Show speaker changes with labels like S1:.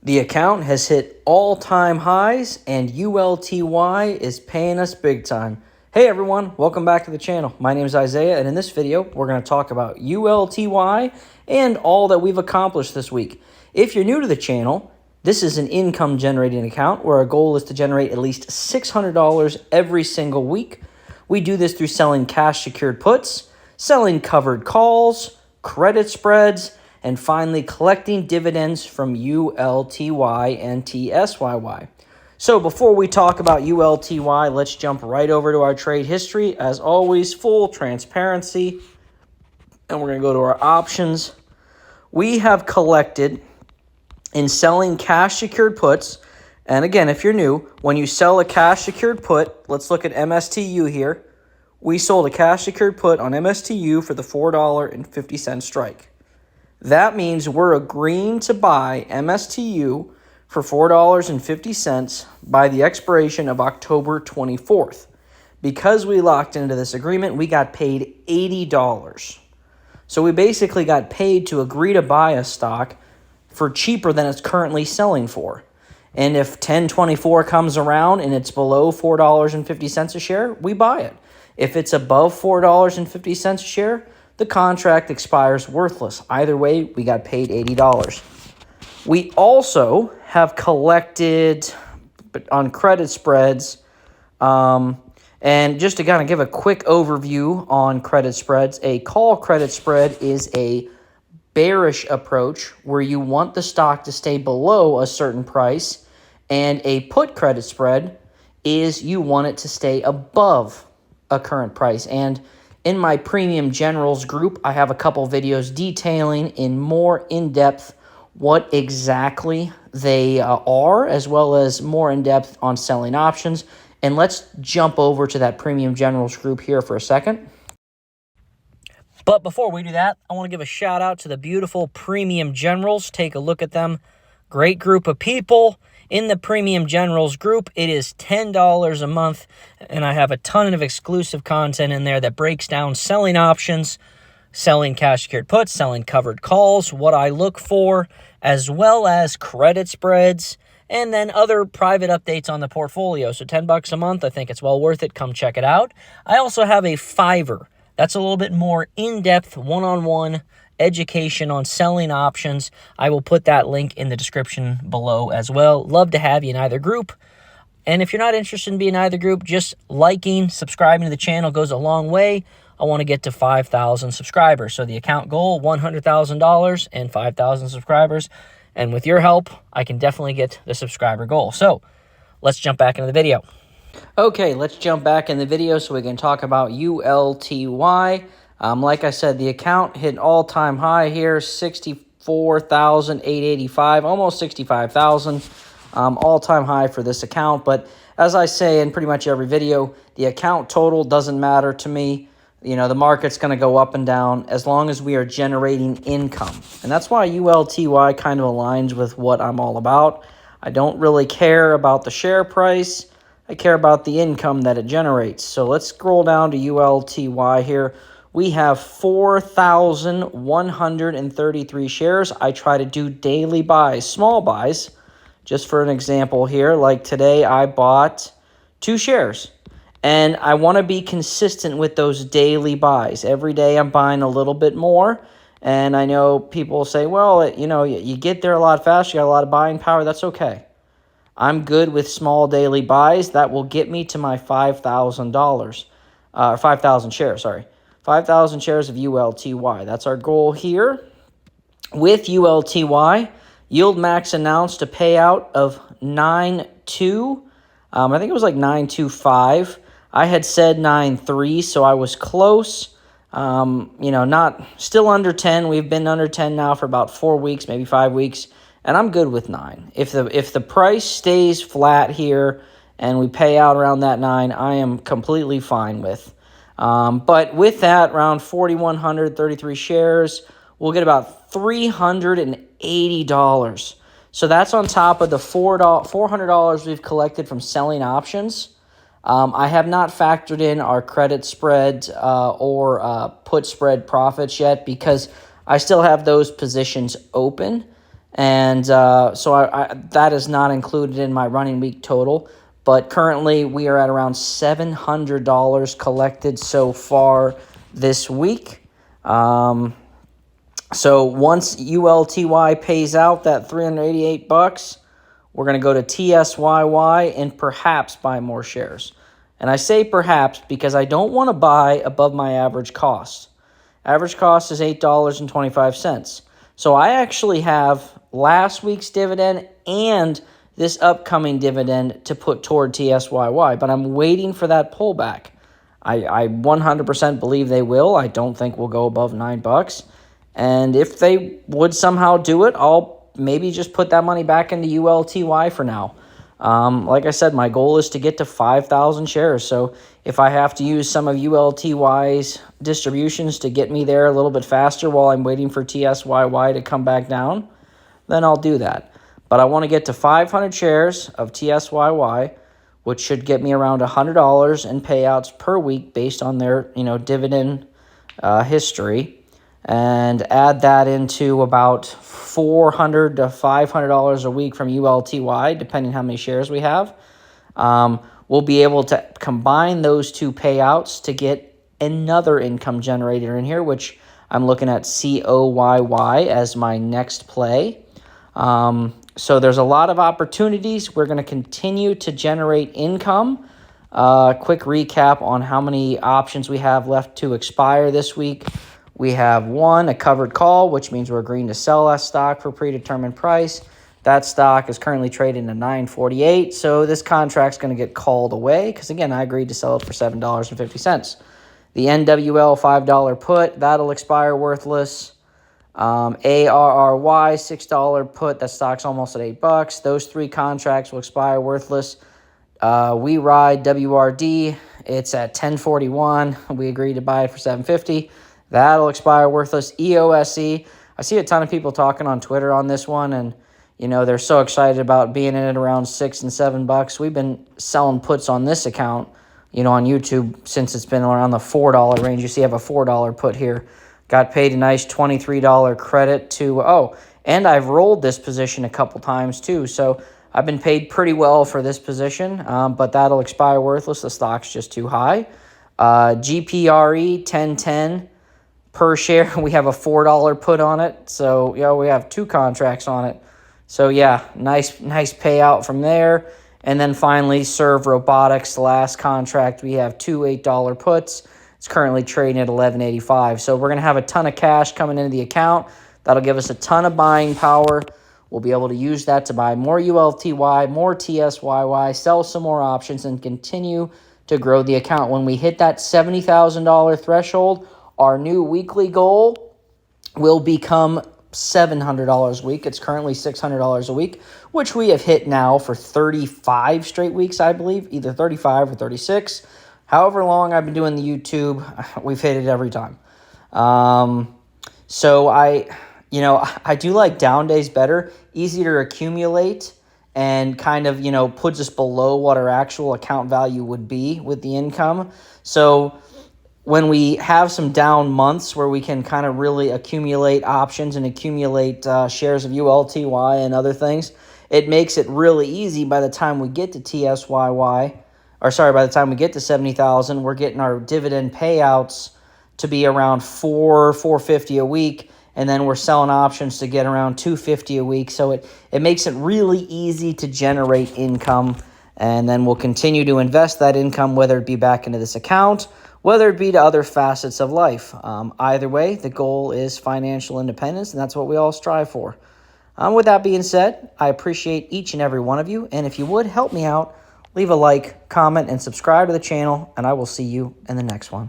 S1: The account has hit all-time highs, and ULTY is paying us big time. Hey everyone, welcome back to the channel. My name is Isaiah, and in this video, we're going to talk about ULTY and all that we've accomplished this week. If you're new to the channel, this is an income-generating account where our goal is to generate at least $600 every single week. We do this through selling cash-secured puts, selling covered calls, credit spreads, and finally collecting dividends from ULTY and TSYY. So before we talk about ULTY, let's jump right over to our trade history. As always, full transparency. And we're going to go to our options. We have collected in selling cash secured puts. And again, if you're new, when you sell a cash secured put, let's look at MSTU here. We sold a cash secured put on MSTU for the $4.50 strike. That means we're agreeing to buy MSTU for $4.50 by the expiration of October 24th. Because we locked into this agreement, we got paid $80. So we basically got paid to agree to buy a stock for cheaper than it's currently selling for. And if 1024 comes around and it's below $4.50 a share, we buy it. If it's above $4.50 a share, the contract expires worthless. Either way, we got paid $80. We also have collected on credit spreads, and just to kind of give a quick overview on credit spreads, a call credit spread is a bearish approach where you want the stock to stay below a certain price, and a put credit spread is you want it to stay above a current price. And in my Premium Generals group, I have a couple videos detailing in more in-depth what exactly they are, as well as more in-depth on selling options. And let's jump over to that Premium Generals group here for a second. But before we do that, I want to give a shout out to the beautiful Premium Generals. Take a look at them. Great group of people. In the Premium Generals group, it is $10 a month, and I have a ton of exclusive content in there that breaks down selling options, selling cash-secured puts, selling covered calls, what I look for, as well as credit spreads, and then other private updates on the portfolio. So $10 a month, I think it's well worth it. Come check it out. I also have a Fiverr. That's a little bit more in-depth, one-on-one education on selling options. I will put that link in the description below as well. Love to have you in either group. And if you're not interested in being in either group, just liking, subscribing to the channel goes a long way. I want to get to 5,000 subscribers. So the account goal, $100,000 and 5,000 subscribers. And with your help, I can definitely get the subscriber goal. So let's jump back into the video. Okay, let's jump back in the video so we can talk about ULTY. Like I said, the account hit an all-time high here, 64,885, almost 65,000. All-time high for this account. But as I say in pretty much every video, the account total doesn't matter to me. You know, the market's going to go up and down as long as we are generating income. And that's why ULTY kind of aligns with what I'm all about. I don't really care about the share price. I care about the income that it generates. So let's scroll down to ULTY here. We have 4,133 shares. I try to do daily buys, small buys. Just for an example here, like today I bought 2 shares. And I want to be consistent with those daily buys. Every day I'm buying a little bit more. And I know people say, well, you know, you get there a lot faster, you got a lot of buying power. That's okay. I'm good with small daily buys. That will get me to my $5,000, 5,000 shares, sorry. 5,000 shares of ULTY. That's our goal here. With ULTY, Yield Max announced a payout of 9.2. I think it was like 9.25. I had said 9.3, so I was close. You know, not still under 10. We've been under 10 now for about 4 weeks, maybe 5 weeks, and I'm good with 9. If the price stays flat here and we pay out around that 9, I am completely fine with. But with that, around 4,133 shares, we'll get about $380. So that's on top of the $400 we've collected from selling options. I have not factored in our credit spread or put spread profits yet because I still have those positions open. And that is not included in my running week total. But currently, we are at around $700 collected so far this week. So once ULTY pays out that $388, we're going to go to TSYY and perhaps buy more shares. And I say perhaps because I don't want to buy above my average cost. Average cost is $8.25. So I actually have last week's dividend and this upcoming dividend to put toward TSYY, but I'm waiting for that pullback. I 100% believe they will. I don't think we'll go above $9. And if they would somehow do it, I'll maybe just put that money back into ULTY for now. Like I said, my goal is to get to 5,000 shares. So if I have to use some of ULTY's distributions to get me there a little bit faster while I'm waiting for TSYY to come back down, then I'll do that. But I want to get to 500 shares of TSYY, which should get me around $100 in payouts per week based on their dividend history, and add that into about $400 to $500 a week from ULTY, depending how many shares we have. We'll be able to combine those two payouts to get another income generator in here, which I'm looking at COYY as my next play. So there's a lot of opportunities. We're going to continue to generate income. Quick recap on how many options we have left to expire this week. We have one, a covered call, which means we're agreeing to sell that stock for predetermined price. That stock is currently trading at $9.48, so this contract's going to get called away because, again, I agreed to sell it for $7.50. The NWL $5 put, that'll expire worthless. ARRY $6 put, that stock's almost at $8. Those three contracts will expire worthless. We ride WRD, it's at $10.41. We agreed to buy it for $7.50. That'll expire worthless. EOSE, I see a ton of people talking on Twitter on this one, and they're so excited about being in it around $6 and $7. We've been selling puts on this account, on YouTube since it's been around the $4 range. You see, I have a $4 put here. Got paid a nice $23 credit to, and I've rolled this position a couple times too. So I've been paid pretty well for this position, but that'll expire worthless. The stock's just too high. GPRE 1010 per share. We have a $4 put on it. So, we have two contracts on it. So, nice payout from there. And then finally, Serve Robotics, the last contract, we have two $8 puts. It's currently trading at $11.85. So we're going to have a ton of cash coming into the account. That'll give us a ton of buying power. We'll be able to use that to buy more ULTY, more TSYY, sell some more options, and continue to grow the account. When we hit that $70,000 threshold, our new weekly goal will become $700 a week. It's currently $600 a week, which we have hit now for 35 straight weeks, I believe, either 35 or 36. However long I've been doing the YouTube, we've hit it every time. So I do like down days better, easier to accumulate, and kind of, puts us below what our actual account value would be with the income. So when we have some down months where we can kind of really accumulate options and accumulate shares of ULTY and other things, it makes it really easy by the time we get to TSYY. By the time we get to 70,000, we're getting our dividend payouts to be around $450 a week, and then we're selling options to get around $250 a week. So it makes it really easy to generate income, and then we'll continue to invest that income, whether it be back into this account, whether it be to other facets of life. Either way, the goal is financial independence, and that's what we all strive for. With that being said, I appreciate each and every one of you, and if you would help me out, leave a like, comment, and subscribe to the channel, and I will see you in the next one.